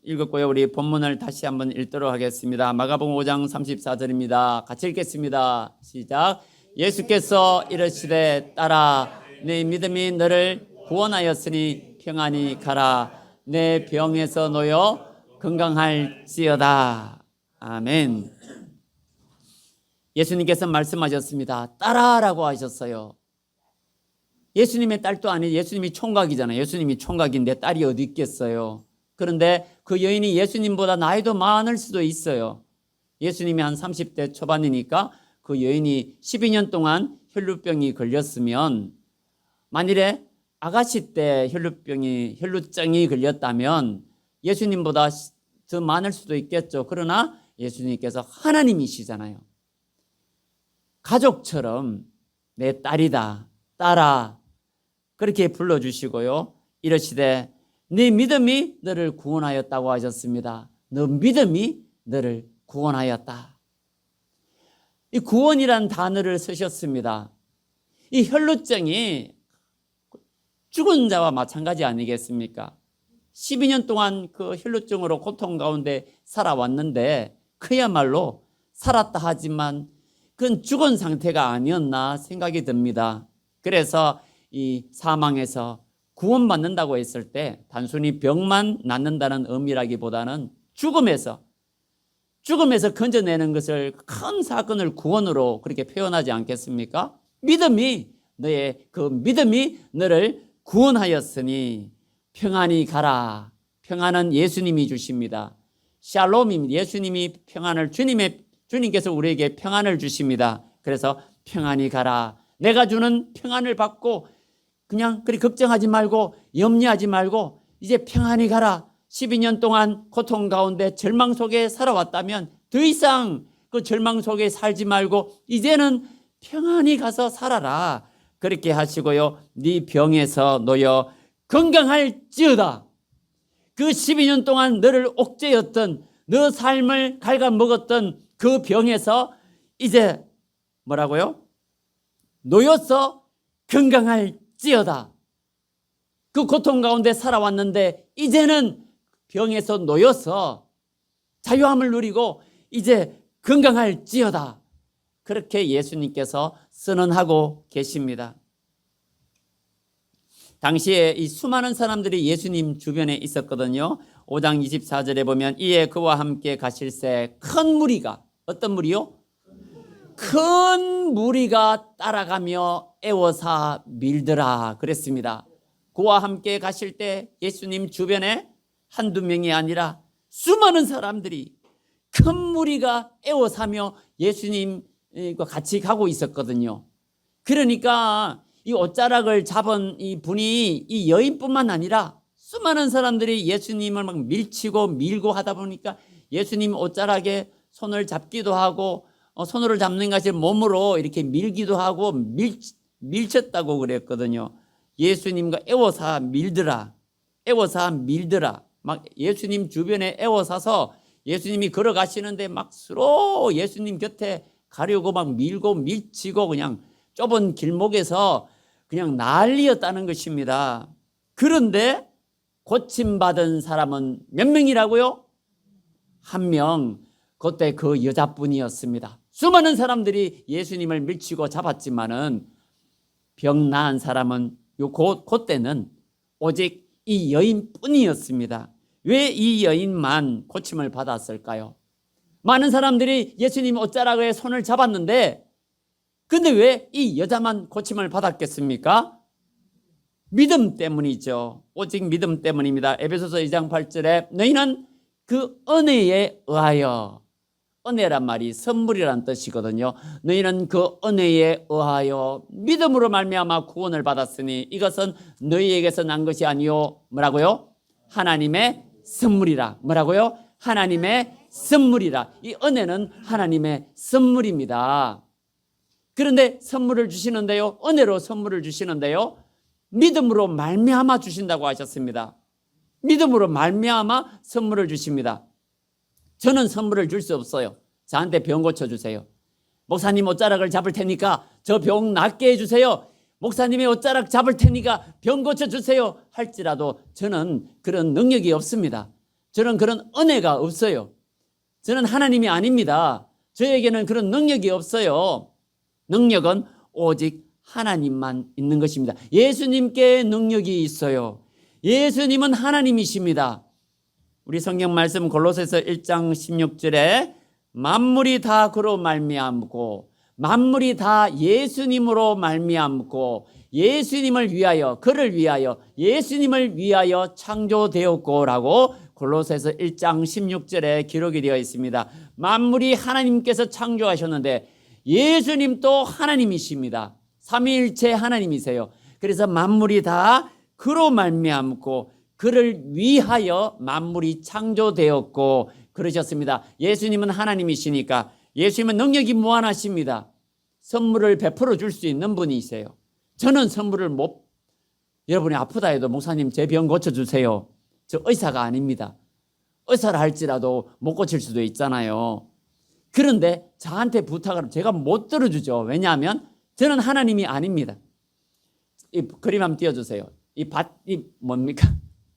읽었고요. 우리 본문을 다시 한번 읽도록 하겠습니다. 마가복음 5장 34절입니다. 같이 읽겠습니다. 시작. 예수께서 이르시되 딸아 네 믿음이 너를 구원하였으니 평안히 가라. 내 병에서 놓여 건강할지어다. 아멘. 예수님께서 말씀하셨습니다. 딸아라고 하셨어요. 예수님의 딸도 아니고 예수님이 총각이잖아요. 예수님이 총각인데 딸이 어디 있겠어요. 그런데 그 여인이 예수님보다 나이도 많을 수도 있어요. 예수님이 한 30대 초반이니까 그 여인이 12년 동안 혈루병이 걸렸으면, 만일에 아가씨 때 혈루증이 걸렸다면 예수님보다 더 많을 수도 있겠죠. 그러나 예수님께서 하나님이시잖아요. 가족처럼 내 딸이다, 딸아, 그렇게 불러주시고요. 이러시되 네 믿음이 너를 구원하였다고 하셨습니다. 너 믿음이 너를 구원하였다. 이 구원이란 단어를 쓰셨습니다. 이 혈루증이 죽은 자와 마찬가지 아니겠습니까? 12년 동안 그 혈루증으로 고통 가운데 살아왔는데 그야말로 살았다 하지만 그건 죽은 상태가 아니었나 생각이 듭니다. 그래서 이 사망에서 구원받는다고 했을 때 단순히 병만 낫는다는 의미라기보다는 죽음에서 건져내는 것을 큰 사건을 구원으로 그렇게 표현하지 않겠습니까? 믿음이 너를 구원하였으니 평안히 가라. 평안은 예수님이 주십니다. 샬롬입니다. 예수님이 평안을 주님께서 우리에게 평안을 주십니다. 그래서 평안히 가라. 내가 주는 평안을 받고 그냥 그리 걱정하지 말고 염려하지 말고 이제 평안히 가라. 12년 동안 고통 가운데 절망 속에 살아왔다면 더 이상 그 절망 속에 살지 말고 이제는 평안히 가서 살아라. 그렇게 하시고요. 네 병에서 놓여 건강할지어다. 그 12년 동안 너를 옥죄였던, 너 삶을 갉아먹었던 그 병에서 이제 뭐라고요? 놓여서 건강할지어다. 그 고통 가운데 살아왔는데 이제는 병에서 놓여서 자유함을 누리고 이제 건강할지어다. 그렇게 예수님께서 선언하고 계십니다. 당시에 이 수많은 사람들이 예수님 주변에 있었거든요. 5장 24절에 보면 이에 그와 함께 가실새 큰 무리가, 어떤 무리요? 큰 무리가 따라가며 애워사 밀더라 그랬습니다. 그와 함께 가실 때 예수님 주변에 한두 명이 아니라 수많은 사람들이, 큰 무리가 애워사며 예수님과 같이 가고 있었거든요. 그러니까 이 옷자락을 잡은 이 분이 이 여인뿐만 아니라 수많은 사람들이 예수님을 막 밀치고 밀고 하다 보니까 예수님 옷자락에 손을 잡기도 하고 손으로 잡는 것이 몸으로 이렇게 밀기도 하고 밀쳤다고 그랬거든요. 예수님과 애워사 밀더라. 막 예수님 주변에 애워사서 예수님이 걸어가시는데 막 서로 예수님 곁에 가려고 막 밀고 밀치고 그냥 좁은 길목에서 그냥 난리였다는 것입니다. 그런데 고침받은 사람은 몇 명이라고요? 한 명. 그때 그 여자뿐이었습니다. 수많은 사람들이 예수님을 밀치고 잡았지만은 병 나은 사람은 그때는 오직 이 여인뿐이었습니다. 왜 이 여인만 고침을 받았을까요? 많은 사람들이 예수님 옷자락에 손을 잡았는데 근데 왜 이 여자만 고침을 받았겠습니까? 믿음 때문이죠. 오직 믿음 때문입니다. 에베소서 2장 8절에 너희는 그 은혜에 의하여, 은혜란 말이 선물이란 뜻이거든요. 너희는 그 은혜에 의하여 믿음으로 말미암아 구원을 받았으니 이것은 너희에게서 난 것이 아니요 뭐라고요? 하나님의 선물이라. 뭐라고요? 하나님의 선물이라. 이 은혜는 하나님의 선물입니다. 그런데 선물을 주시는데요, 은혜로 선물을 주시는데요, 믿음으로 말미암아 주신다고 하셨습니다. 믿음으로 말미암아 선물을 주십니다. 저는 선물을 줄 수 없어요. 저한테 병 고쳐주세요. 목사님 옷자락을 잡을 테니까 저 병 낫게 해주세요. 목사님의 옷자락 잡을 테니까 병 고쳐주세요 할지라도 저는 그런 능력이 없습니다. 저는 그런 은혜가 없어요. 저는 하나님이 아닙니다. 저에게는 그런 능력이 없어요. 능력은 오직 하나님만 있는 것입니다. 예수님께 능력이 있어요. 예수님은 하나님이십니다. 우리 성경 말씀 골로새서 1장 16절에 만물이 다 그로 말미암고 만물이 다 예수님으로 말미암고 예수님을 위하여 그를 위하여 예수님을 위하여 창조되었고라고 골로새서 1장 16절에 기록이 되어 있습니다. 만물이 하나님께서 창조하셨는데 예수님도 하나님이십니다. 삼위일체 하나님이세요. 그래서 만물이 다 그로 말미암고 그를 위하여 만물이 창조되었고 그러셨습니다. 예수님은 하나님이시니까 예수님은 능력이 무한하십니다. 선물을 베풀어 줄 수 있는 분이세요. 저는 선물을 못, 여러분이 아프다 해도 목사님 제 병 고쳐주세요. 저 의사가 아닙니다. 의사를 할지라도 못 고칠 수도 있잖아요. 그런데 저한테 부탁을 하면 제가 못 들어주죠. 왜냐하면 저는 하나님이 아닙니다. 이 그림 한번 띄워주세요. 이 뭡니까?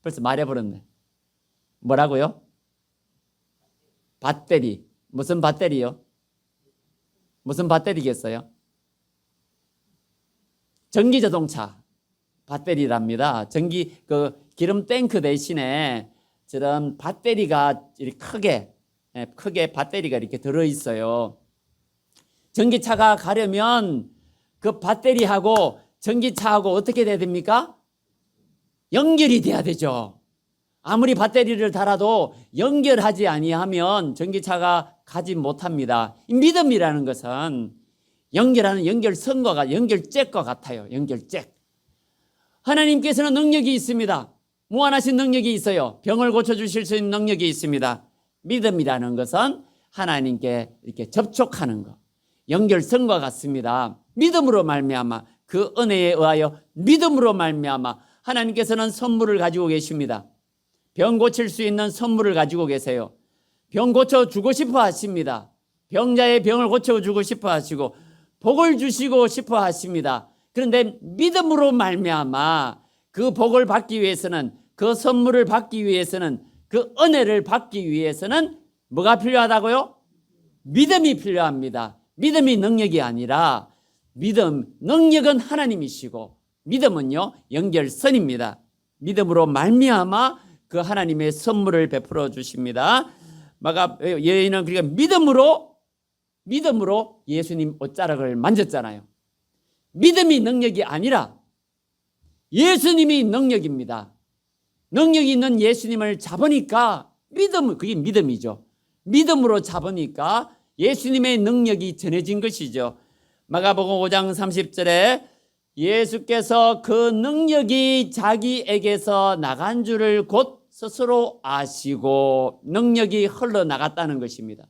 벌써 말해버렸네. 뭐라고요? 배터리. 무슨 배터리요? 무슨 배터리겠어요? 전기자동차 배터리랍니다. 기름 탱크 대신에 저런 배터리가 이렇게 크게 배터리가 이렇게 들어있어요. 전기차가 가려면 그 배터리하고 전기차하고 어떻게 돼야 됩니까? 연결이 돼야 되죠. 아무리 배터리를 달아도 연결하지 아니하면 전기차가 가지 못합니다. 이 믿음이라는 것은 연결하는 연결선과 연결잭과 같아요. 연결잭. 하나님께서는 능력이 있습니다. 무한하신 능력이 있어요. 병을 고쳐주실 수 있는 능력이 있습니다. 믿음이라는 것은 하나님께 이렇게 접촉하는 것, 연결선과 같습니다. 믿음으로 말미암아 그 은혜에 의하여 믿음으로 말미암아 하나님께서는 선물을 가지고 계십니다. 병 고칠 수 있는 선물을 가지고 계세요. 병 고쳐주고 싶어 하십니다. 병자의 병을 고쳐주고 싶어 하시고 복을 주시고 싶어 하십니다. 그런데 믿음으로 말미암아 그 복을 받기 위해서는 그 선물을 받기 위해서는 그 은혜를 받기 위해서는 뭐가 필요하다고요? 믿음이 필요합니다. 믿음이 능력이 아니라 능력은 하나님이시고 믿음은요 연결선입니다. 믿음으로 말미암아 그 하나님의 선물을 베풀어 주십니다. 여인은 그러니까 믿음으로 예수님 옷자락을 만졌잖아요. 믿음이 능력이 아니라 예수님이 능력입니다. 능력이 있는 예수님을 잡으니까 그게 믿음이죠. 믿음으로 잡으니까 예수님의 능력이 전해진 것이죠. 마가복음 5장 30절에 예수께서 그 능력이 자기에게서 나간 줄을 곧 스스로 아시고 능력이 흘러나갔다는 것입니다.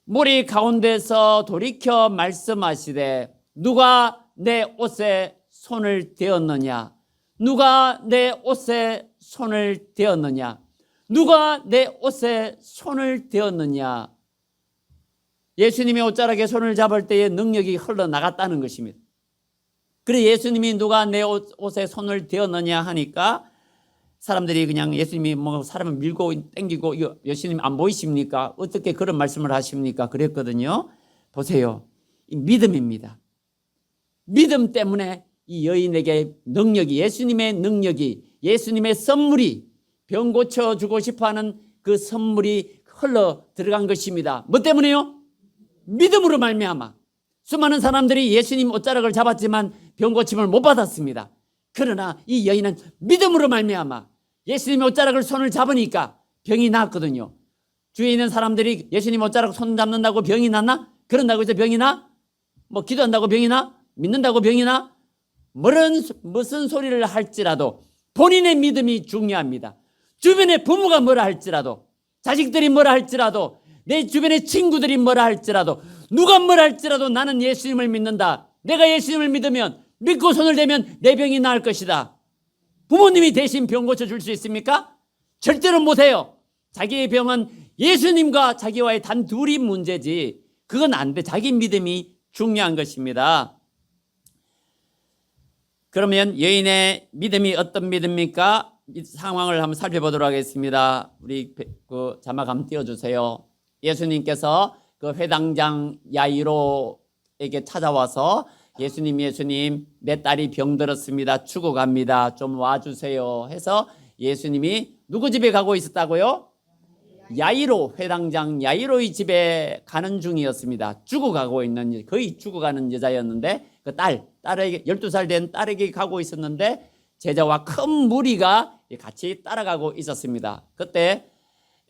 무리 가운데서 돌이켜 말씀하시되 누가 내 옷에 손을 대었느냐? 누가 내 옷에 손을 대었느냐? 누가 내 옷에 손을 대었느냐? 예수님의 옷자락에 손을 잡을 때에 능력이 흘러나갔다는 것입니다. 그래 예수님이 누가 내 옷에 손을 대었느냐 하니까 사람들이 그냥 예수님이 사람을 밀고 땡기고 예수님 안 보이십니까? 어떻게 그런 말씀을 하십니까? 그랬거든요. 보세요. 이 믿음입니다. 믿음 때문에 이 여인에게 예수님의 능력이 예수님의 선물이 병 고쳐주고 싶어하는 그 선물이 흘러 들어간 것입니다. 뭐 때문에요? 믿음으로 말미암아. 수많은 사람들이 예수님 옷자락을 잡았지만 병 고침을 못 받았습니다. 그러나 이 여인은 믿음으로 말미암아 예수님의 옷자락을 손을 잡으니까 병이 나았거든요. 주위에 있는 사람들이 예수님 옷자락 손 잡는다고 병이 났나? 그런다고 해서 병이 나? 기도한다고 병이 나? 믿는다고 병이 나? 무슨 소리를 할지라도 본인의 믿음이 중요합니다. 주변의 부모가 뭐라 할지라도 자식들이 뭐라 할지라도 내 주변의 친구들이 뭐라 할지라도 누가 뭐라 할지라도 나는 예수님을 믿는다. 내가 예수님을 믿으면 믿고 손을 대면 내 병이 나을 것이다. 부모님이 대신 병 고쳐줄 수 있습니까? 절대로 못해요. 자기의 병은 예수님과 자기와의 단 둘이 문제지 그건 안 돼. 자기 믿음이 중요한 것입니다. 그러면 여인의 믿음이 어떤 믿음입니까? 이 상황을 한번 살펴보도록 하겠습니다. 우리 그 자막 한번 띄워주세요. 예수님께서 그 회당장 야이로에게 찾아와서 예수님 내 딸이 병들었습니다. 죽어갑니다. 좀 와주세요 해서 예수님이 누구 집에 가고 있었다고요? 야이로, 회당장 야이로의 집에 가는 중이었습니다. 죽어가고 있는, 거의 죽어가는 여자였는데 그 딸에게 12살 된 딸에게 가고 있었는데 제자와 큰 무리가 같이 따라가고 있었습니다. 그때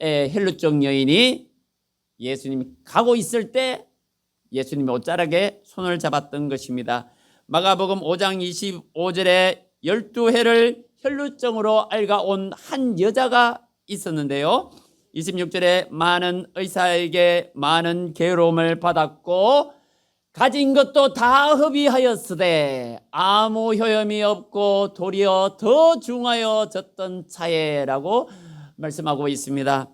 헬루족 여인이 예수님이 가고 있을 때 예수님이 옷자락에 손을 잡았던 것입니다. 마가복음 5장 25절에 12해를 혈루증으로 앓아온 한 여자가 있었는데요. 26절에 많은 의사에게 많은 괴로움을 받았고 가진 것도 다 허비하였으되 아무 효험이 없고 도리어 더 중하여졌던 차에라고 말씀하고 있습니다.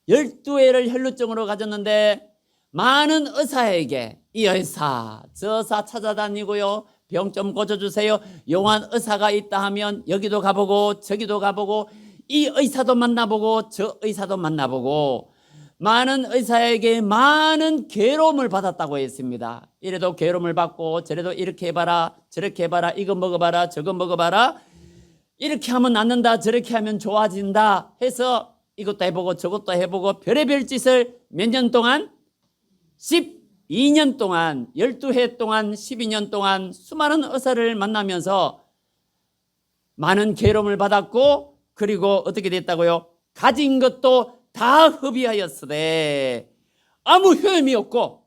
12회를 혈루증으로 가졌는데 많은 의사에게 이 의사 저 의사 찾아다니고요, 병 좀 고쳐주세요, 용한 의사가 있다 하면 여기도 가보고 저기도 가보고 이 의사도 만나보고 저 의사도 만나보고 많은 의사에게 많은 괴로움을 받았다고 했습니다. 이래도 괴로움을 받고 저래도 이렇게 해봐라 저렇게 해봐라, 이거 먹어봐라 저거 먹어봐라, 이렇게 하면 낫는다 저렇게 하면 좋아진다 해서 이것도 해보고 저것도 해보고 별의별 짓을 몇 년 동안? 12년 동안, 12해 동안 12년 동안 수많은 의사를 만나면서 많은 괴로움을 받았고 그리고 어떻게 됐다고요? 가진 것도 다 허비하였으되 아무 효험이 없고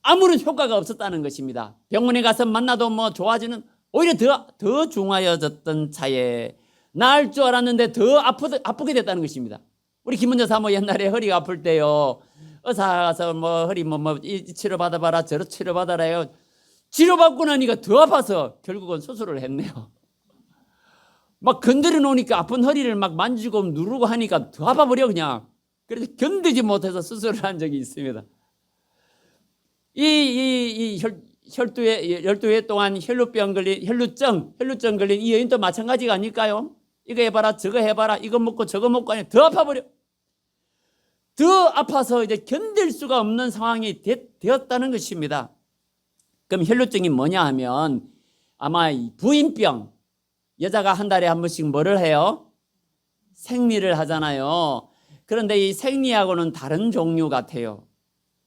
아무런 효과가 없었다는 것입니다. 병원에 가서 만나도 뭐 좋아지는, 오히려 더 중하여졌던 차에 나을 줄 알았는데 더 아프게 됐다는 것입니다. 우리 김은자 사모 옛날에 허리가 아플 때요, 의사 가서 뭐 허리 이 치료 받아봐라 저런 치료 받아라요. 치료받고 나니까 더 아파서 결국은 수술을 했네요. 막 건드려 놓으니까 아픈 허리를 막 만지고 누르고 하니까 더 아파버려 그냥. 그래서 견디지 못해서 수술을 한 적이 있습니다. 이 12회 동안 혈루증 걸린 이 여인도 마찬가지가 아닐까요? 이거 해봐라 저거 해봐라 이거 먹고 저거 먹고 하니 더 아파버려. 더 아파서 이제 견딜 수가 없는 상황이 되었다는 것입니다. 그럼 혈루증이 뭐냐 하면 아마 부인병, 여자가 한 달에 한 번씩 뭐를 해요? 생리를 하잖아요. 그런데 이 생리하고는 다른 종류 같아요.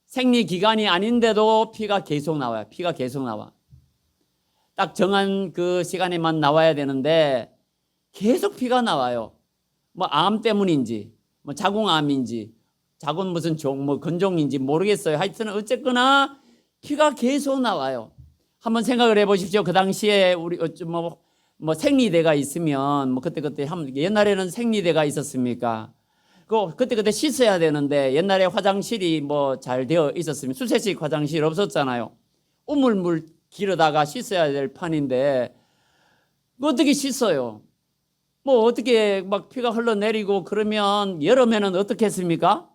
생리 기간이 아닌데도 피가 계속 나와요. 피가 계속 나와. 딱 정한 그 시간에만 나와야 되는데 계속 피가 나와요. 뭐 암 때문인지, 뭐 자궁암인지, 자궁 무슨 건종인지 모르겠어요. 하여튼 어쨌거나 피가 계속 나와요. 한번 생각을 해보십시오. 그 당시에 우리 뭐 생리대가 있으면 뭐 그때 옛날에는 생리대가 있었습니까? 그때 씻어야 되는데 옛날에 화장실이 뭐 잘 되어 있었으면 수세식 화장실 없었잖아요. 우물물 기르다가 씻어야 될 판인데 어떻게 씻어요? 뭐 어떻게 막 피가 흘러내리고 그러면 여름에는 어떻게 했습니까?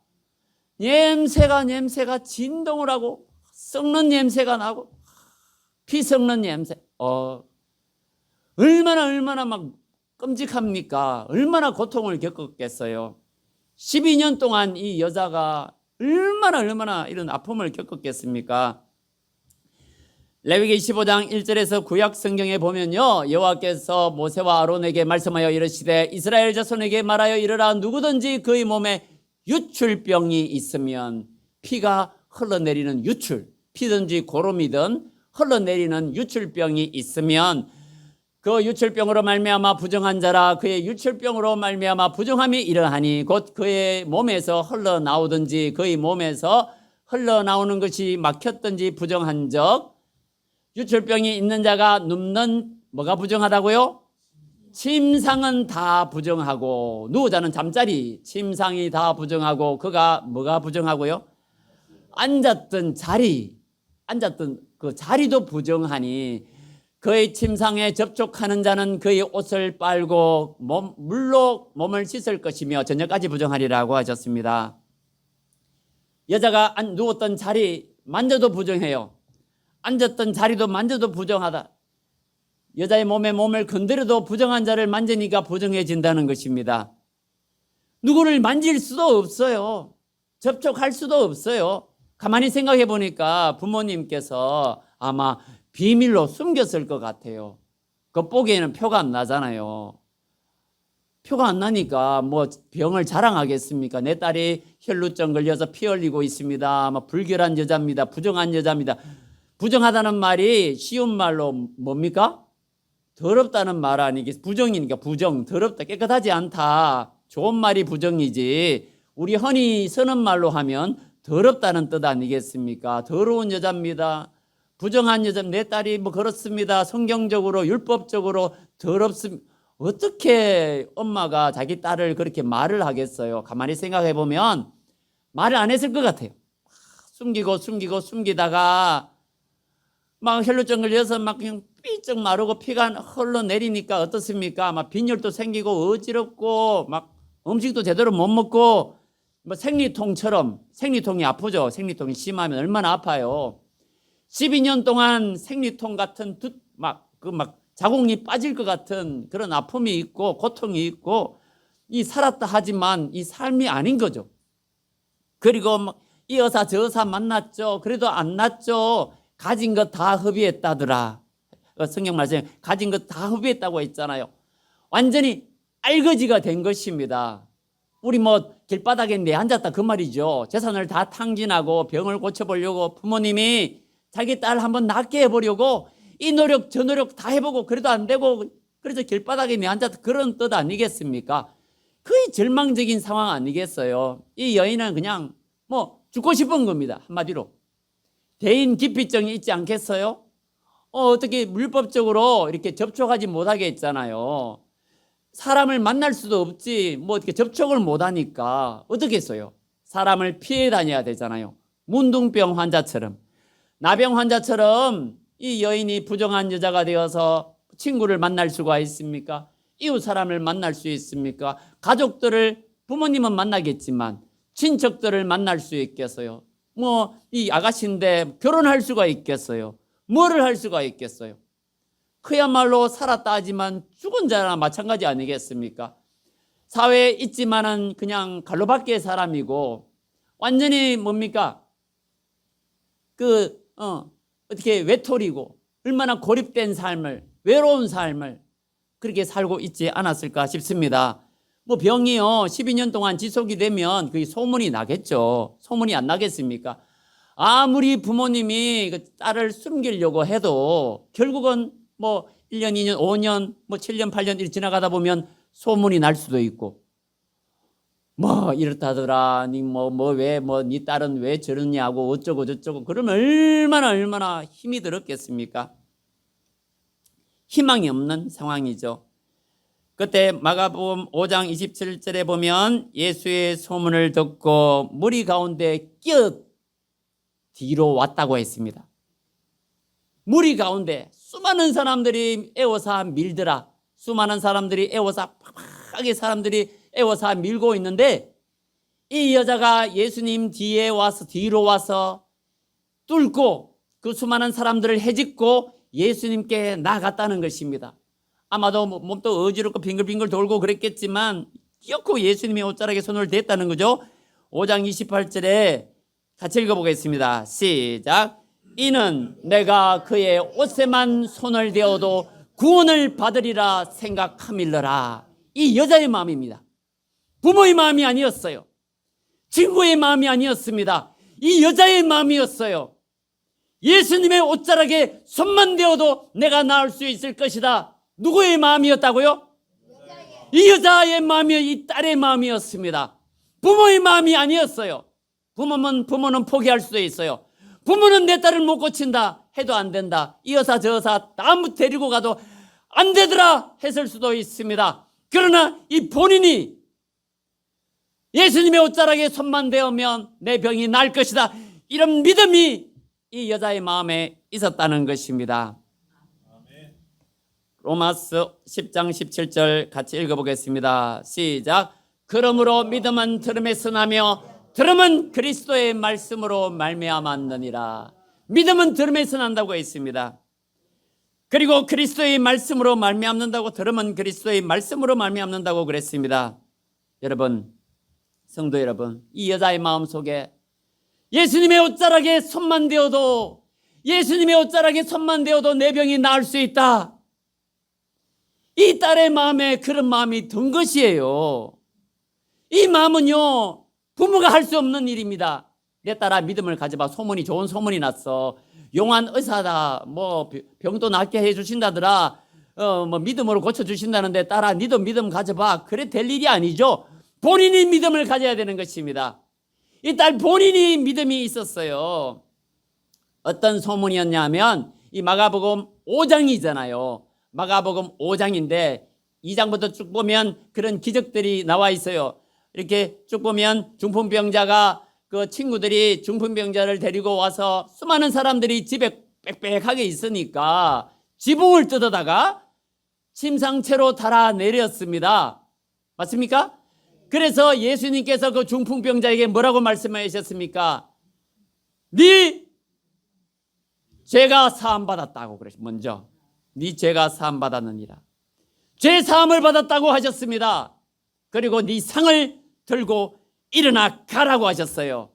냄새가 진동을 하고 썩는 냄새가 나고 피 썩는 냄새. 얼마나 막 끔찍합니까? 얼마나 고통을 겪었겠어요. 12년 동안 이 여자가 얼마나 이런 아픔을 겪었겠습니까? 레위기 15장 1절에서 구약 성경에 보면요, 여호와께서 모세와 아론에게 말씀하여 이르시되 이스라엘 자손에게 말하여 이르라, 누구든지 그의 몸에 유출병이 있으면, 피가 흘러내리는 유출, 피든지 고름이든 흘러내리는 유출병이 있으면 그 유출병으로 말미암아 부정한 자라, 그의 유출병으로 말미암아 부정함이 이러하니 곧 그의 몸에서 흘러나오든지 그의 몸에서 흘러나오는 것이 막혔든지 부정한 적, 유출병이 있는 자가 눕는 뭐가 부정하다고요? 침상은 다 부정하고, 누우자는 잠자리, 침상이 다 부정하고, 그가 뭐가 부정하고요? 앉았던 그 자리도 부정하니 그의 침상에 접촉하는 자는 그의 옷을 빨고 물로 몸을 씻을 것이며 저녁까지 부정하리라고 하셨습니다. 여자가 누웠던 자리 만져도 부정해요. 앉았던 자리도 만져도 부정하다. 여자의 몸에 몸을 건드려도 부정한 자를 만지니까 부정해진다는 것입니다. 누구를 만질 수도 없어요. 접촉할 수도 없어요. 가만히 생각해 보니까 부모님께서 아마 비밀로 숨겼을 것 같아요. 겉보기에는 표가 안 나잖아요. 표가 안 나니까 뭐 병을 자랑하겠습니까? 내 딸이 혈루증 걸려서 피 흘리고 있습니다. 뭐 불결한 여자입니다. 부정한 여자입니다. 부정하다는 말이 쉬운 말로 뭡니까? 더럽다는 말 아니겠습니까? 부정이니까 부정, 더럽다, 깨끗하지 않다. 좋은 말이 부정이지. 우리 흔히 쓰는 말로 하면 더럽다는 뜻 아니겠습니까? 더러운 여자입니다. 부정한 여자, 내 딸이 뭐 그렇습니다. 성경적으로 율법적으로 더럽습니다. 어떻게 엄마가 자기 딸을 그렇게 말을 하겠어요? 가만히 생각해 보면 말을 안 했을 것 같아요. 숨기다가 막 혈루증 걸려서 막 그냥 삐쩍 마르고 피가 흘러내리니까 어떻습니까? 막 빈혈도 생기고 어지럽고 막 음식도 제대로 못 먹고 뭐 생리통처럼, 생리통이 아프죠. 생리통이 심하면 얼마나 아파요. 12년 동안 생리통 같은 막 자궁이 빠질 것 같은 그런 아픔이 있고 고통이 있고 이 살았다 하지만 이 삶이 아닌 거죠. 그리고 막 이 여사 저 여사 만났죠. 그래도 안 낫죠. 가진 것 다 허비했다더라. 성경 말씀에 가진 것 다 허비했다고 했잖아요. 완전히 알거지가 된 것입니다. 우리 뭐 길바닥에 내앉았다 그 말이죠. 재산을 다 탕진하고 병을 고쳐보려고 부모님이 자기 딸 한번 낫게 해보려고 이 노력 저 노력 다 해보고 그래도 안 되고 그래서 길바닥에 내앉았다 그런 뜻 아니겠습니까? 거의 절망적인 상황 아니겠어요? 이 여인은 그냥 뭐 죽고 싶은 겁니다. 한마디로 대인 기피증이 있지 않겠어요? 어떻게 율법적으로 이렇게 접촉하지 못하게 했잖아요. 사람을 만날 수도 없지 뭐 어떻게 접촉을 못하니까 어떻게 했어요? 사람을 피해 다녀야 되잖아요. 문둥병 환자처럼 나병 환자처럼 이 여인이 부정한 여자가 되어서 친구를 만날 수가 있습니까? 이웃 사람을 만날 수 있습니까? 가족들을 부모님은 만나겠지만 친척들을 만날 수 있겠어요? 뭐 이 아가씨인데 결혼할 수가 있겠어요? 뭐를 할 수가 있겠어요? 그야말로 살았다 하지만 죽은 자나 마찬가지 아니겠습니까? 사회에 있지만은 그냥 갈로밖의 사람이고 완전히 뭡니까? 어떻게 외톨이고 얼마나 고립된 삶을 외로운 삶을 그렇게 살고 있지 않았을까 싶습니다. 뭐 병이요 12년 동안 지속이 되면 그게 소문이 나겠죠. 소문이 안 나겠습니까? 아무리 부모님이 그 딸을 숨기려고 해도 결국은 뭐 1년, 2년, 5년, 뭐 7년, 8년 이렇게 지나가다 보면 소문이 날 수도 있고 뭐 이렇다더라 니 네 딸은 왜 저러냐고 어쩌고 저쩌고 그러면 얼마나 힘이 들었겠습니까? 희망이 없는 상황이죠. 그때 마가복음 5장 27절에 보면 예수의 소문을 듣고 무리 가운데 끼어 뒤로 왔다고 했습니다. 무리 가운데 수많은 사람들이 에워싸 밀더라. 수많은 사람들이 에워싸 팍팍하게 사람들이 에워싸 밀고 있는데 이 여자가 예수님 뒤로 와서 뚫고 그 수많은 사람들을 헤집고 예수님께 나갔다는 것입니다. 아마도 몸도 어지럽고 빙글빙글 돌고 그랬겠지만 끼었고 예수님의 옷자락에 손을 댔다는 거죠. 5장 28절에 같이 읽어보겠습니다. 시작. 이는 내가 그의 옷에만 손을 대어도 구원을 받으리라 생각함일러라. 이 여자의 마음입니다. 부모의 마음이 아니었어요. 친구의 마음이 아니었습니다. 이 여자의 마음이었어요. 예수님의 옷자락에 손만 대어도 내가 나을 수 있을 것이다. 누구의 마음이었다고요? 이 여자의 마음이 이 딸의 마음이었습니다. 부모의 마음이 아니었어요. 부모는 포기할 수도 있어요. 부모는 내 딸을 못 고친다 해도 안 된다. 이 여사 저 여사 아무 데리고 가도 안 되더라 했을 수도 있습니다. 그러나 이 본인이 예수님의 옷자락에 손만 대면 내 병이 날 것이다. 이런 믿음이 이 여자의 마음에 있었다는 것입니다. 로마서 10장 17절 같이 읽어보겠습니다. 시작. 그러므로 믿음은 들음에서 나며 들음은 그리스도의 말씀으로 말미암았느니라. 믿음은 들음에서 난다고 했습니다. 그리고 그리스도의 말씀으로 말미암는다고, 들으면 그리스도의 말씀으로 말미암는다고 그랬습니다. 여러분, 성도 여러분, 이 여자의 마음속에 예수님의 옷자락에 손만 대어도, 예수님의 옷자락에 손만 대어도 내 병이 나을 수 있다, 이 딸의 마음에 그런 마음이 든 것이에요. 이 마음은요, 부모가 할 수 없는 일입니다. 내 딸아, 믿음을 가져봐. 소문이, 좋은 소문이 났어. 용한 의사다, 뭐 병도 낫게 해주신다더라, 뭐 믿음으로 고쳐주신다는데 딸아, 니도 믿음 가져봐. 그래 될 일이 아니죠. 본인이 믿음을 가져야 되는 것입니다. 이 딸 본인이 믿음이 있었어요. 어떤 소문이었냐면, 이 마가복음 5장이잖아요. 마가복음 5장인데 2장부터 쭉 보면 그런 기적들이 나와 있어요. 이렇게 쭉 보면 중풍병자가, 그 친구들이 중풍병자를 데리고 와서 수많은 사람들이 집에 빽빽하게 있으니까 지붕을 뜯어다가 침상채로 달아내렸습니다. 맞습니까? 그래서 예수님께서 그 중풍병자에게 뭐라고 말씀하셨습니까? 네 죄가 사함받았다고 그러셨어요. 먼저 네 죄가 사함받았느니라, 죄 사함을 받았다고 하셨습니다. 그리고 네 상을 들고 일어나 가라고 하셨어요.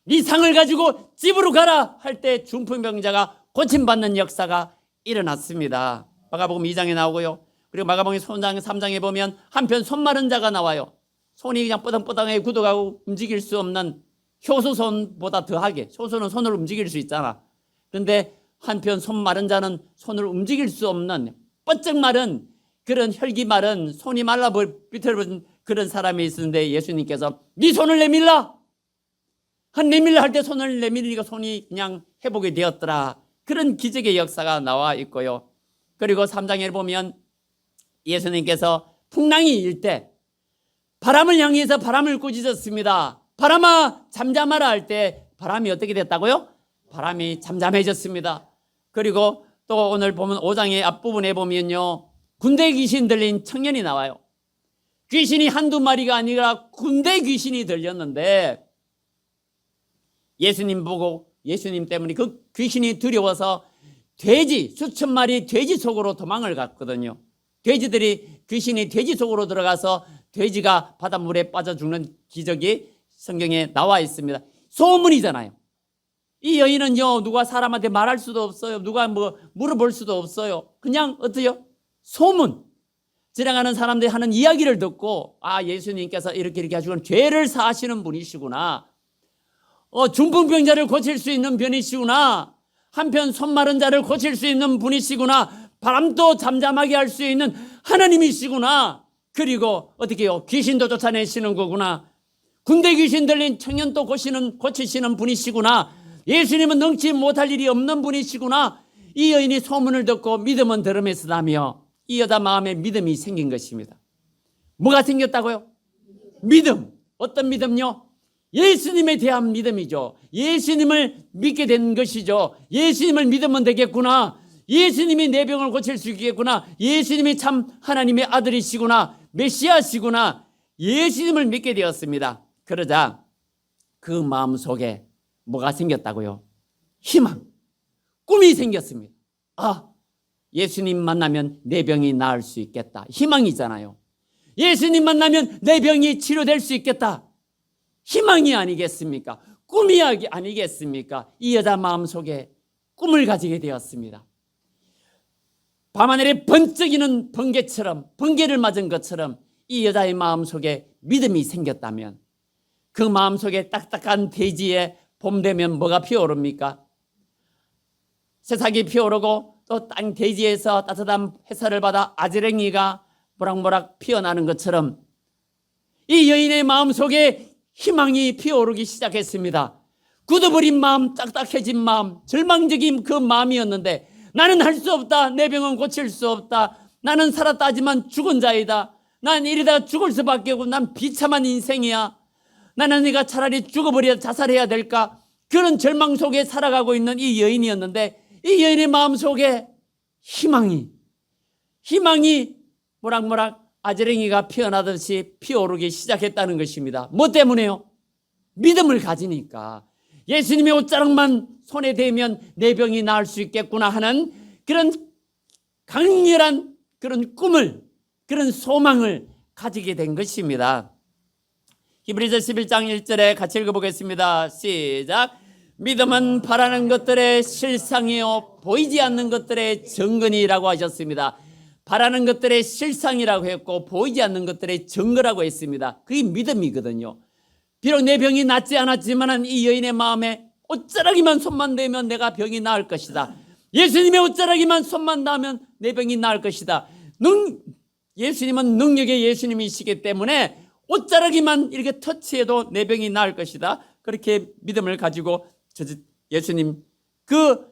네 상을 가지고 집으로 가라 할 때 중풍병자가 고침받는 역사가 일어났습니다. 마가복음 2장에 나오고요. 그리고 마가복음 3장에 보면 한편 손 마른 자가 나와요. 손이 그냥 뻐덩뻐덩하게 굳어가고 움직일 수 없는, 효소손보다 더하게, 효소는 손을 움직일 수 있잖아. 그런데 한편 손 마른 자는 손을 움직일 수 없는 뻗쩍 마른, 그런 혈기 마른, 손이 말라 비틀어진 그런 사람이 있었는데 예수님께서 네 손을 내밀라, 내밀라 할 때 손을 내밀니까 손이 그냥 회복이 되었더라. 그런 기적의 역사가 나와 있고요. 그리고 3장에 보면 예수님께서 풍랑이 일 때 바람을 향해서 바람을 꾸짖었습니다. 바람아 잠잠하라 할 때 바람이 어떻게 됐다고요? 바람이 잠잠해졌습니다. 그리고 또 오늘 보면 5장의 앞부분에 보면요, 군대 귀신 들린 청년이 나와요. 귀신이 한두 마리가 아니라 군대 귀신이 들렸는데 예수님 보고, 예수님 때문에 그 귀신이 두려워서 돼지, 수천 마리 돼지 속으로 도망을 갔거든요. 돼지들이, 귀신이 돼지 속으로 들어가서 돼지가 바닷물에 빠져 죽는 기적이 성경에 나와 있습니다. 소문이잖아요. 이 여인은요, 누가 사람한테 말할 수도 없어요. 누가 뭐 물어볼 수도 없어요. 그냥 어때요? 소문. 지나가는 사람들이 하는 이야기를 듣고, 아, 예수님께서 이렇게 하시고 죄를 사하시는 분이시구나, 중풍병자를 고칠 수 있는 분이시구나, 한편 손 마른 자를 고칠 수 있는 분이시구나, 바람도 잠잠하게 할 수 있는 하나님이시구나, 그리고 어떻게 해요? 귀신도 쫓아내시는 거구나, 군대 귀신 들린 청년도 고치시는 분이시구나, 예수님은 능치 못할 일이 없는 분이시구나. 이 여인이 소문을 듣고 믿음은 들음에서다며 이 여자 마음에 믿음이 생긴 것입니다. 뭐가 생겼다고요? 믿음. 어떤 믿음요? 예수님에 대한 믿음이죠. 예수님을 믿게 된 것이죠. 예수님을 믿으면 되겠구나, 예수님이 내 병을 고칠 수 있겠구나, 예수님이 참 하나님의 아들이시구나, 메시아시구나, 예수님을 믿게 되었습니다. 그러자 그 마음속에 뭐가 생겼다고요? 희망, 꿈이 생겼습니다. 아, 예수님 만나면 내 병이 나을 수 있겠다. 희망이잖아요. 예수님 만나면 내 병이 치료될 수 있겠다. 희망이 아니겠습니까? 꿈이 아니겠습니까? 이 여자 마음속에 꿈을 가지게 되었습니다. 밤하늘에 번쩍이는 번개처럼, 번개를 맞은 것처럼 이 여자의 마음속에 믿음이 생겼다면, 그 마음속에 딱딱한 대지에 봄 되면 뭐가 피어오릅니까? 새싹이 피어오르고 또 땅 대지에서 따뜻한 햇살을 받아 아지랭이가 모락모락 피어나는 것처럼 이 여인의 마음속에 희망이 피어오르기 시작했습니다. 굳어버린 마음, 딱딱해진 마음, 절망적인 그 마음이었는데, 나는 할 수 없다, 내 병은 고칠 수 없다, 나는 살았다 하지만 죽은 자이다, 난 이러다가 죽을 수밖에 없고 난 비참한 인생이야, 나는 네가 차라리 죽어버려 자살해야 될까, 그런 절망 속에 살아가고 있는 이 여인이었는데, 이 여인의 마음속에 희망이 모락모락 아지랭이가 피어나듯이 피어오르기 시작했다는 것입니다. 뭐 때문에요? 믿음을 가지니까. 예수님의 옷자락만 손에 대면 내 병이 나을 수 있겠구나 하는 그런 강렬한 그런 꿈을, 그런 소망을 가지게 된 것입니다. 히브리서 11장 1절에 같이 읽어보겠습니다. 시작. 믿음은 바라는 것들의 실상이요 보이지 않는 것들의 증거니라고 하셨습니다. 바라는 것들의 실상이라고 했고 보이지 않는 것들의 증거라고 했습니다. 그게 믿음이거든요. 비록 내 병이 낫지 않았지만 이 여인의 마음에 옷자락이만 손만 대면 내가 병이 나을 것이다. 예수님의 옷자락이만 손만 닿으면 내 병이 나을 것이다. 예수님은 능력의 예수님이시기 때문에 옷자락이만 이렇게 터치해도 내 병이 나을 것이다. 그렇게 믿음을 가지고 예수님 그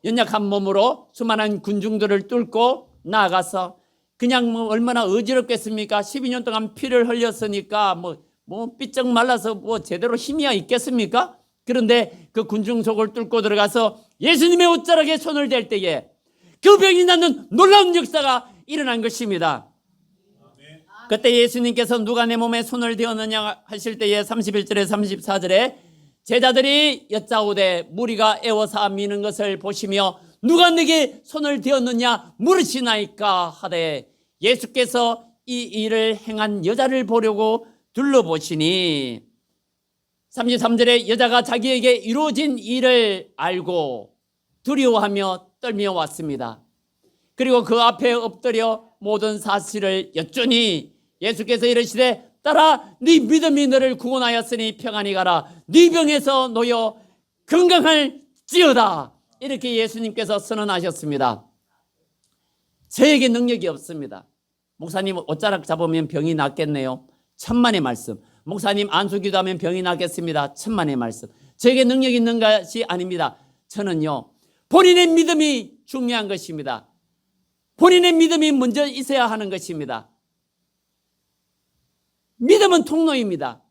연약한 몸으로 수많은 군중들을 뚫고 나아가서 그냥 뭐 얼마나 어지럽겠습니까? 12년 동안 피를 흘렸으니까 뭐 삐쩍 말라서 뭐 제대로 힘이야 있겠습니까? 그런데 그 군중 속을 뚫고 들어가서 예수님의 옷자락에 손을 댈 때에 그 병이 낫는 놀라운 역사가 일어난 것입니다. 그때 예수님께서 누가 내 몸에 손을 대었느냐 하실 때에 31절에 34절에 제자들이 여짜오되 무리가 애워사 미는 것을 보시며 누가 내게 손을 대었느냐 물으시나이까 하되 예수께서 이 일을 행한 여자를 보려고 둘러보시니 33절에 여자가 자기에게 이루어진 일을 알고 두려워하며 떨며 왔습니다. 그리고 그 앞에 엎드려 모든 사실을 여쭈니 예수께서 이르시되 따라 네 믿음이 너를 구원하였으니 평안히 가라. 네 병에서 놓여 건강할지어다. 이렇게 예수님께서 선언하셨습니다. 저에게 능력이 없습니다. 목사님 옷자락 잡으면 병이 낫겠네요. 천만의 말씀. 목사님 안수기도 하면 병이 낫겠습니다. 천만의 말씀. 저에게 능력이 있는 것이 아닙니다. 저는요 본인의 믿음이 중요한 것입니다. 본인의 믿음이 먼저 있어야 하는 것입니다. 믿음은 통로입니다.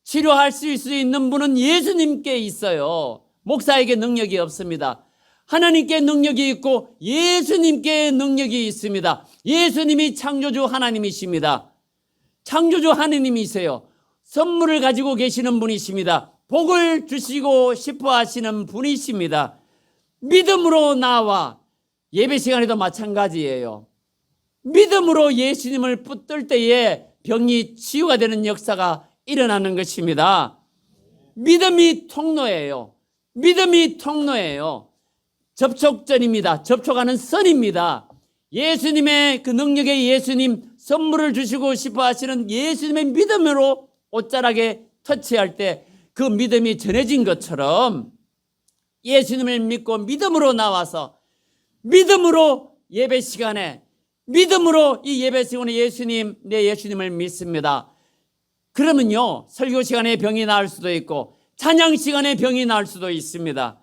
치료할 수 있는 분은 예수님께 있어요. 목사에게 능력이 없습니다. 하나님께 능력이 있고 예수님께 능력이 있습니다. 예수님이 창조주 하나님이십니다. 창조주 하나님이세요. 선물을 가지고 계시는 분이십니다. 복을 주시고 싶어 하시는 분이십니다. 믿음으로 나와 예배 시간에도 마찬가지예요. 믿음으로 예수님을 붙들 때에 병이 치유가 되는 역사가 일어나는 것입니다. 믿음이 통로예요. 믿음이 통로예요. 접촉전입니다. 접촉하는 선입니다. 예수님의 그 능력의 예수님 선물을 주시고 싶어 하시는 예수님의 믿음으로 옷자락에 터치할 때 그 믿음이 전해진 것처럼 예수님을 믿고 믿음으로 나와서 믿음으로 예배 시간에 믿음으로 이 예배 시간에 예수님, 내 예수님을 믿습니다. 그러면요 설교 시간에 병이 나을 수도 있고 찬양 시간에 병이 나을 수도 있습니다.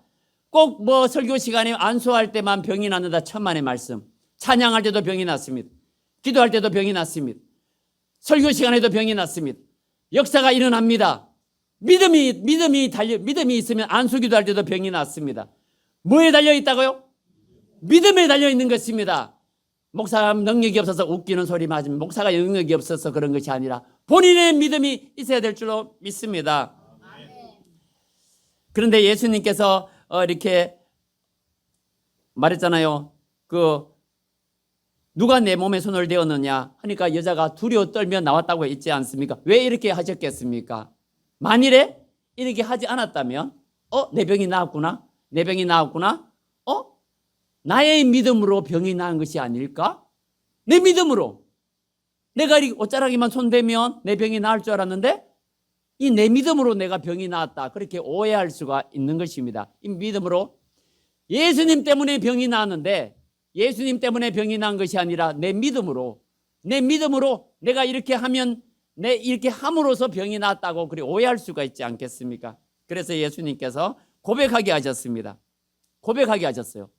꼭 뭐 설교 시간에 안수할 때만 병이 낫는다 천만의 말씀. 찬양할 때도 병이 낫습니다. 기도할 때도 병이 낫습니다. 설교 시간에도 병이 낫습니다. 역사가 일어납니다. 믿음이 있으면 안수 기도할 때도 병이 낫습니다. 뭐에 달려 있다고요? 믿음에 달려 있는 것입니다. 목사가 능력이 없어서 웃기는 소리 맞으면 목사가 능력이 없어서 그런 것이 아니라 본인의 믿음이 있어야 될 줄로 믿습니다. 그런데 예수님께서 이렇게 말했잖아요. 누가 내 몸에 손을 대었느냐 하니까 여자가 두려워 떨며 나왔다고 했지 않습니까? 왜 이렇게 하셨겠습니까? 만일에 이렇게 하지 않았다면 내 병이 나았구나. 내 병이 나았구나. 나의 믿음으로 병이 나은 것이 아닐까? 내 믿음으로. 내가 이 옷자락에만 손대면 내 병이 나을 줄 알았는데 이 내 믿음으로 내가 병이 나았다. 그렇게 오해할 수가 있는 것입니다. 이 믿음으로 예수님 때문에 병이 나았는데 예수님 때문에 병이 난 것이 아니라 내 믿음으로 내가 이렇게 하면 이렇게 함으로써 병이 났다고 그렇게 오해할 수가 있지 않겠습니까? 그래서 예수님께서 고백하게 하셨습니다. 고백하게 하셨어요.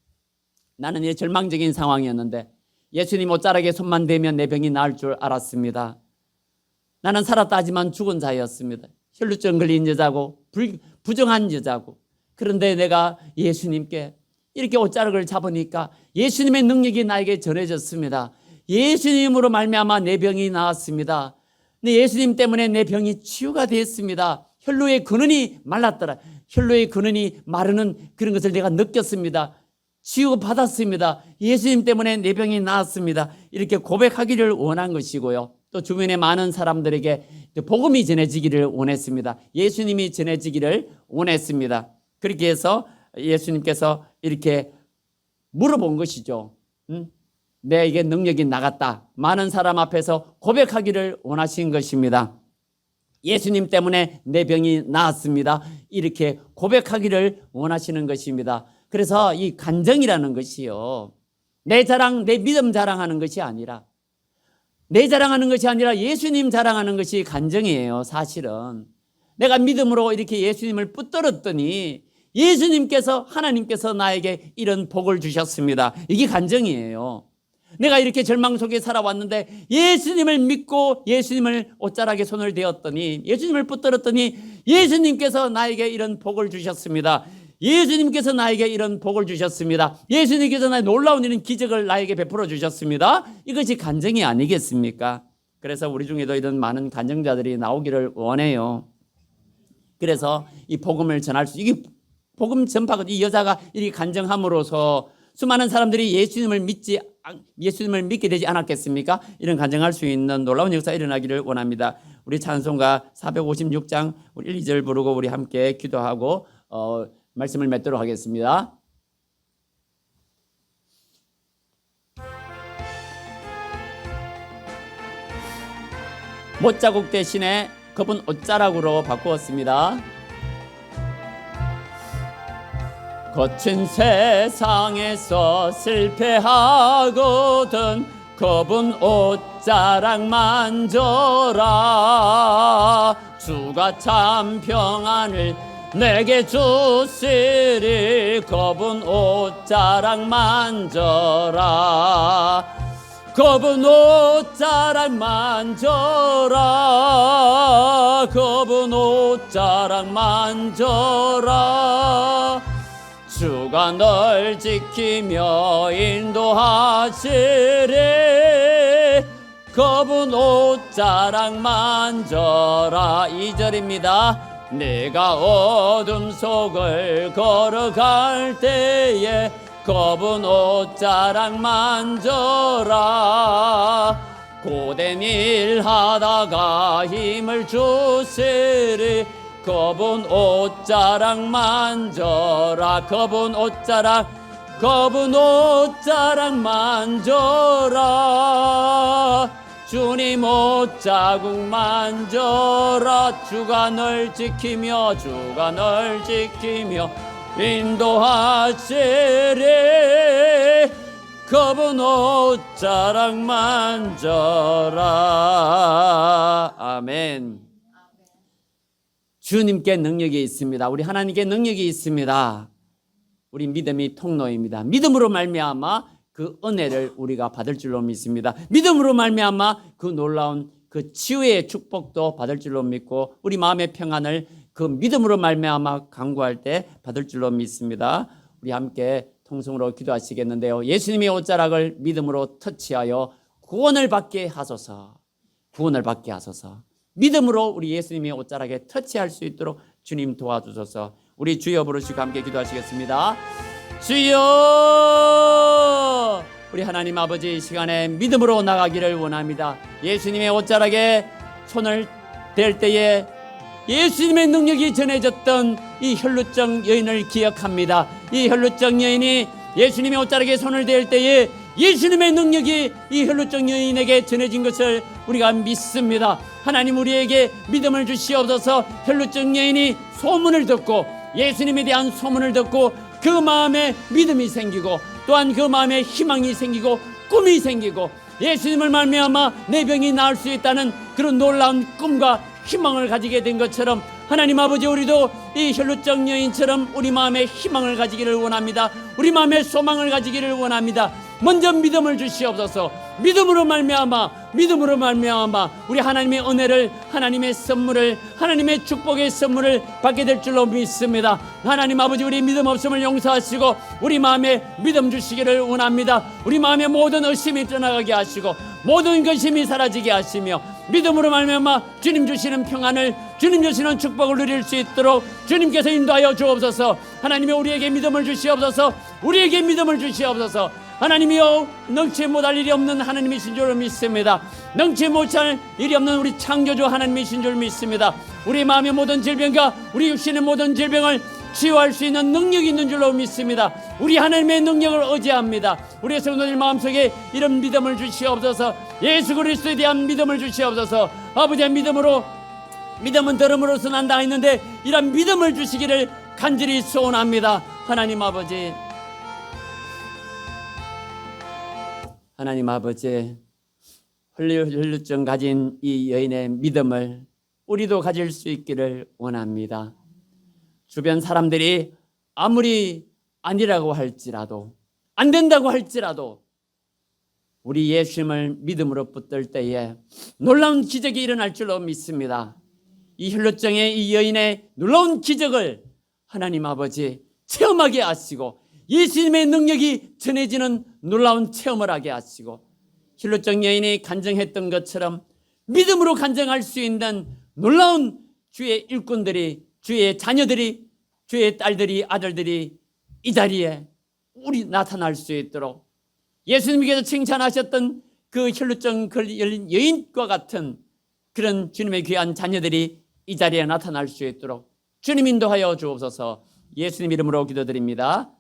나는 이 절망적인 상황이었는데 예수님 옷자락에 손만 대면 내 병이 나을 줄 알았습니다. 나는 살았다 하지만 죽은 자였습니다. 혈루증 걸린 여자고 부정한 여자고 그런데 내가 예수님께 이렇게 옷자락을 잡으니까 예수님의 능력이 나에게 전해졌습니다. 예수님으로 말미암아 내 병이 나았습니다. 예수님 때문에 내 병이 치유가 됐습니다. 혈루의 근원이 말랐더라. 혈루의 근원이 마르는 그런 것을 내가 느꼈습니다. 치유 받았습니다. 예수님 때문에 내 병이 나았습니다. 이렇게 고백하기를 원한 것이고요. 또 주변의 많은 사람들에게 복음이 전해지기를 원했습니다. 예수님이 전해지기를 원했습니다. 그렇게 해서 예수님께서 이렇게 물어본 것이죠. 내게 능력이 나갔다. 많은 사람 앞에서 고백하기를 원하신 것입니다. 예수님 때문에 내 병이 나았습니다. 이렇게 고백하기를 원하시는 것입니다. 그래서 이 간증이라는 것이요, 내 자랑, 내 믿음 자랑하는 것이 아니라, 내 자랑하는 것이 아니라 예수님 자랑하는 것이 간증이에요. 사실은 내가 믿음으로 이렇게 예수님을 붙들었더니 예수님께서, 하나님께서 나에게 이런 복을 주셨습니다. 이게 간증이에요. 내가 이렇게 절망 속에 살아왔는데 예수님을 믿고 예수님을 옷자락에 손을 대었더니, 예수님을 붙들었더니 예수님께서 나에게 이런 복을 주셨습니다. 예수님께서 나에게 이런 복을 주셨습니다. 예수님께서 나의 놀라운 이런 기적을 나에게 베풀어 주셨습니다. 이것이 간증이 아니겠습니까? 그래서 우리 중에도 이런 많은 간증자들이 나오기를 원해요. 그래서 이 복음을 전할 수, 이게 복음 전파가, 이 여자가 이렇게 간증함으로써 수많은 사람들이 예수님을 믿게 되지 않았겠습니까? 이런 간증할 수 있는 놀라운 역사가 일어나기를 원합니다. 우리 찬송가 456장 우리 1, 2절 부르고 우리 함께 기도하고 말씀을 맺도록 하겠습니다. 못자국 대신에 그분 옷자락으로 바꾸었습니다. 거친 세상에서 실패하거든 그분 옷자락 만져라. 주가 참 평안을 내게 주시리. 그분 옷자락 만져라. 그분 옷자락 만져라. 그분 옷자락 만져라. 주가 널 지키며 인도하시리. 그분 옷자락 만져라. 2절입니다. 내가 어둠 속을 걸어갈 때에 그분 옷자락 만져라. 고된 일 하다가 힘을 주시리. 그분 옷자락 만져라. 그분 옷자락, 그분 옷자락 만져라. 주님 옷자국 만져라. 주가 널 지키며, 주가 널 지키며 인도하시리. 그분 옷자락 만져라. 아멘. 주님께 능력이 있습니다. 우리 하나님께 능력이 있습니다. 우리 믿음이 통로입니다. 믿음으로 말미암아 그 은혜를 우리가 받을 줄로 믿습니다. 믿음으로 말미암아 그 놀라운 그 치유의 축복도 받을 줄로 믿고 우리 마음의 평안을 그 믿음으로 말미암아 간구할 때 받을 줄로 믿습니다. 우리 함께 통성으로 기도하시겠는데요. 예수님의 옷자락을 믿음으로 터치하여 구원을 받게 하소서. 구원을 받게 하소서. 믿음으로 우리 예수님의 옷자락에 터치할 수 있도록 주님 도와주소서. 우리 주여 부르시고 함께 기도하시겠습니다. 주여! 우리 하나님 아버지, 이 시간에 믿음으로 나가기를 원합니다. 예수님의 옷자락에 손을 댈 때에 예수님의 능력이 전해졌던 이 혈루증 여인을 기억합니다. 이 혈루증 여인이 예수님의 옷자락에 손을 댈 때에 예수님의 능력이 이 혈루증 여인에게 전해진 것을 우리가 믿습니다. 하나님, 우리에게 믿음을 주시옵소서. 혈루증 여인이 소문을 듣고, 예수님에 대한 소문을 듣고 그 마음에 믿음이 생기고, 또한 그 마음에 희망이 생기고 꿈이 생기고, 예수님을 말미암아 내 병이 나을 수 있다는 그런 놀라운 꿈과 희망을 가지게 된 것처럼, 하나님 아버지, 우리도 이 혈루증 여인처럼 우리 마음에 희망을 가지기를 원합니다. 우리 마음에 소망을 가지기를 원합니다. 먼저 믿음을 주시옵소서. 믿음으로 말미암아 우리 하나님의 은혜를, 하나님의 선물을, 하나님의 축복의 선물을 받게 될 줄로 믿습니다. 하나님 아버지, 우리 믿음 없음을 용서하시고 우리 마음에 믿음 주시기를 원합니다. 우리 마음에 모든 의심이 떠나가게 하시고 모든 근심이 사라지게 하시며 믿음으로 말미암아 주님 주시는 평안을, 주님 주시는 축복을 누릴 수 있도록 주님께서 인도하여 주옵소서. 하나님이 우리에게 믿음을 주시옵소서. 우리에게 믿음을 주시옵소서. 하나님이여, 능치 못할 일이 없는 하나님이신 줄 믿습니다. 능치 못할 일이 없는 우리 창조주 하나님이신 줄 믿습니다. 우리 마음의 모든 질병과 우리 육신의 모든 질병을 치유할 수 있는 능력이 있는 줄로 믿습니다. 우리 하나님의 능력을 의지합니다. 우리의 성도들 마음속에 이런 믿음을 주시옵소서. 예수 그리스도에 대한 믿음을 주시옵소서. 아버지의 믿음은 들음으로써 난다 했는데 이런 믿음을 주시기를 간절히 소원합니다. 하나님 아버지, 하나님 아버지, 혈루증 가진 이 여인의 믿음을 우리도 가질 수 있기를 원합니다. 주변 사람들이 아무리 아니라고 할지라도, 안 된다고 할지라도 우리 예수님을 믿음으로 붙들 때에 놀라운 기적이 일어날 줄로 믿습니다. 이 혈루증의 이 여인의 놀라운 기적을 하나님 아버지 체험하게 하시고 예수님의 능력이 전해지는 놀라운 체험을 하게 하시고 혈루증 여인이 간증했던 것처럼 믿음으로 간증할 수 있는 놀라운 주의 일꾼들이, 주의 자녀들이, 주의 딸들이, 아들들이 이 자리에 우리 나타날 수 있도록 예수님께서 칭찬하셨던 그 혈루증 걸린 여인과 같은 그런 주님의 귀한 자녀들이 이 자리에 나타날 수 있도록 주님 인도하여 주옵소서. 예수님 이름으로 기도드립니다.